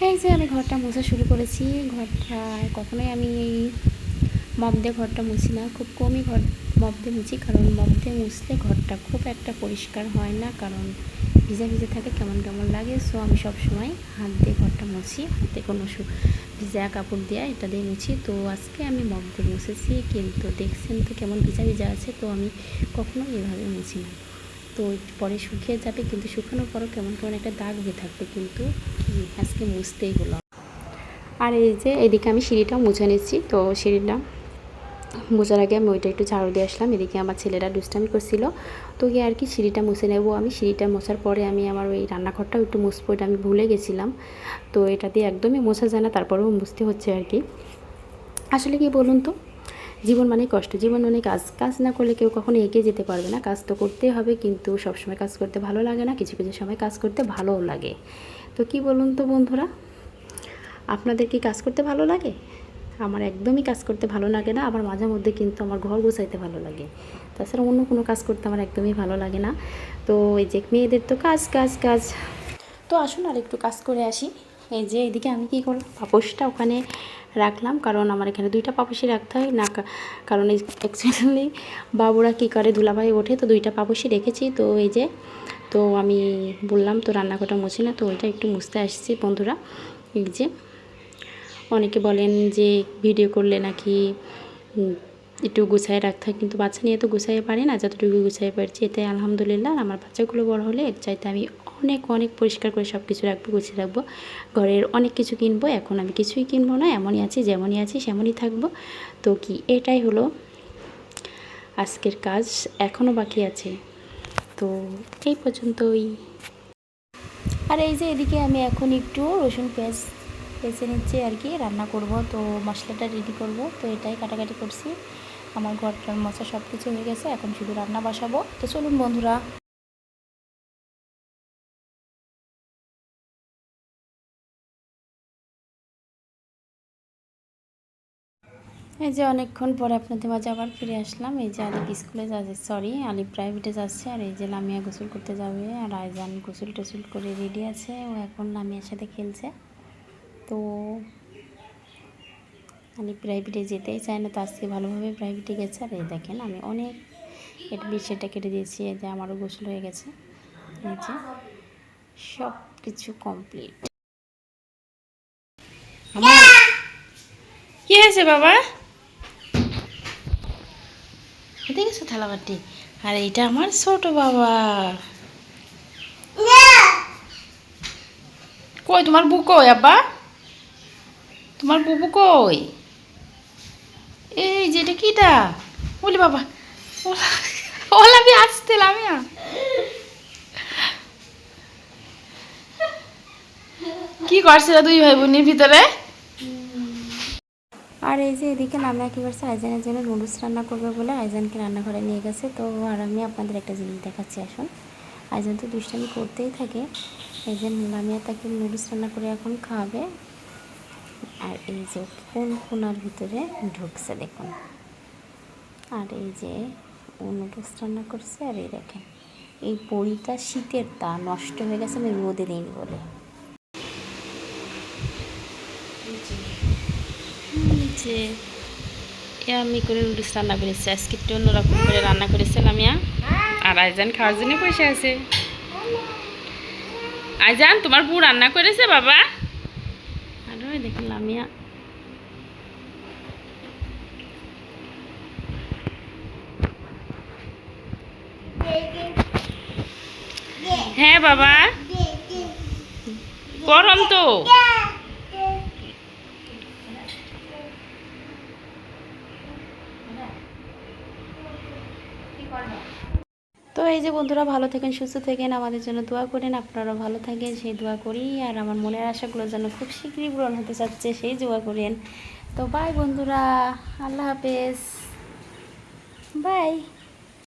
এই যে আমি ঘরটা মোছা শুরু করেছি। ঘরটা কখনোই আমি এই মপ দিয়ে ঘরটা মুছি না, খুব কমই মপ দিয়ে মুছি, কারণ মপ দিয়ে মুছলে ঘরটা খুব একটা পরিষ্কার হয় না, কারণ ভিজা ভিজে থাকে, কেমন কেমন লাগে। সো আমি সব সময় হাত দিয়ে ঘরটা মুছি, হাতে কোনো ভিজা কাপড় দিয়ে এটা দিয়ে মুছি। তো আজকে আমি মপ দিয়ে মুছেছি, কিন্তু দেখছেন তো কেমন ভিজা ভিজা আছে। তো আমি কখনো এভাবে মুছি না, তো পরে শুকিয়ে যাবে, কিন্তু শুকানোর পরও কেমন কেমন একটা দাগ হয়ে থাকবে, কিন্তু আজকে মুছতেই হলো। আর এই যে এদিকে আমি সিঁড়িটা মুছে নিচ্ছি। তো সিঁড়িটা মোছার আগে আমি ওইটা একটু ঝাড়ু দিয়ে আসলাম। এদিকে আমার ছেলেরা দুষ্টামি করছিল, তো গিয়ে আর কি সিঁড়িটা মুছে নেব আমি। সিঁড়িটা মোছার পরে আমি আমার ওই রান্নাঘরটাও একটু মুছবো, এটা আমি ভুলে গেছিলাম। তো এটা দিয়ে একদমই মোছা যায় না, তারপরেও মুছতে হচ্ছে আর কি। আসলে কি বলুন তো, জীবন মানে কষ্ট, জীবন মানে কাজ। কাজ না করলে কেউ কখনো এগিয়ে যেতে পারবে না। কাজ তো করতেই হবে, কিন্তু সবসময় কাজ করতে ভালো লাগে না, কিছু কিছু সময় কাজ করতে ভালোও লাগে। তো কি বলুন তো বন্ধুরা, আপনাদের কি কাজ করতে ভালো লাগে? আমার একদমই কাজ করতে ভালো লাগে না। আবার মাঝে মধ্যে কিন্তু আমার ঘর গোছাইতে ভালো লাগে, তাছাড়া অন্য কোনো কাজ করতে আমার একদমই ভালো লাগে না। তো এই যে মেয়েদের তো কাজ কাজ কাজ। তো আসুন আর একটু কাজ করে আসি। এই যে এদিকে আমি কী করলাম, পাপোশটা ওখানে রাখলাম, কারণ আমার এখানে 2টা পাপোশই রাখতে হয় না, কারণ অ্যাকচুয়ালি বাবুরা কী করে, ধুলাবাই ওঠে, তো 2টা পাপোশই রেখেছি। তো এই যে, তো আমি বললাম তো রান্নাঘরটা মুছি না, তো ওইটা একটু মুছতে আসছি বন্ধুরা। এই যে অনেকে বলেন যে ভিডিও করলে নাকি একটু গুছাই রাখতে হয়, কিন্তু বাচ্চা নিয়ে তো গুছাইয়ে পারি না, যতটুকু গুছাই পারছি এতে আলহামদুলিল্লাহ। আমার বাচ্চাগুলো বড় হলে এর চাইতে আমি অনেক অনেক পরিষ্কার করে সব কিছু রাখবো, গুছিয়ে রাখবো। ঘরের অনেক কিছু কিনবো, এখন আমি কিছুই কিনবো না, এমনই আছি, যেমনই আছি সেমনই থাকবো। তো কি, এটাই হলো আজকের কাজ, এখনও বাকি আছে। তো এই পর্যন্তই। আর এই যে এদিকে আমি এখন একটু রসুন পেঁয়াজ বেছে নিচ্ছি আর কি, রান্না করব। তো মশলাটা রেডি করব, তো এটাই কাটাকাটি করছি। আমার ঘরটার মশলা সব কিছু হয়ে গেছে, এখন শুধু রান্না বসাবো। তো চলুন বন্ধুরা। এই যে অনেকক্ষণ পরে আপনাদের মাঝে আবার ফিরে আসলাম। এই যে আলিপ স্কুলে যাচ্ছে, সরি আলিপ প্রাইভেটে যাচ্ছে, আর এই যে লামিয়া গোসল করতে যাবে, আর আইজান গোসল টোসল করে রেডি আছে, ও এখন লামিয়ার সাথে খেলছে। তো আমি প্রাইভেটে যেতেই চাই না, তো আজকে ভালোভাবে প্রাইভেটে গেছে। আর এই দেখেন আমি অনেক এটা বিষয়টা কেটে দিয়েছি, এই যে আমারও গোসল হয়ে গেছে, এই যে সব কিছু কমপ্লিট। আমার কি হয়েছে বাবা? এতে গেছে থালাবাটি। আর এইটা আমার ছোট বাবা। কই তোমার বউ কই আব্বা? তোমার বুবু কই? এই যেটা কিটা? বলি বাবা, ওলা আমি আসতে লামিয়া। কি করছে দুই ভাই বোনের ভিতরে? আর এই যে এদিকে লামিয়া কি করছে, আইজানের জন্য নুডলস রান্না করবে বলে আইজানকে রান্নাঘরে নিয়ে গেছে। তো আর আমি আপনাদের একটা জিনিস দেখাচ্ছি আসুন। আইজান তো দুষ্টামি করতেই থাকে, এই যে লামিয়া তাকে নুডলস রান্না করে এখন খাওয়াবে। আর এই যে কোন কোনার ভিতরে ঢুকছে দেখুন। আর এই যে ও নুডলস রান্না করছে। আর এই দেখেন এই বড়িটা শীতের, তা নষ্ট হয়ে গেছে, আমি রোদে দিইনি বলে। যে আমি করে নুডলস রান্না করেছি, আজকে একটু অন্যরকম করে রান্না করেছিলাম আমিয়া। আর আইজান খাওয়ার জন্য বসে আছে। আইজান তোমার বউ রান্না করেছে বাবা। আর ওই দেখুন লামিয়া। হ্যাঁ বাবা, গরম তো। তো এই যে বন্ধুরা, ভালো থাকেন, সুস্থ থাকেন, আমাদের জন্য দোয়া করেন, আপনারা ভালো থাকেন সেই দোয়া করি। আর আমার মনের আশাগুলো যেন খুব শীঘ্রই পূরণ হতে চাচ্ছে সেই দোয়া করেন। তো বাই বন্ধুরা, আল্লাহ হাফেজ, বাই।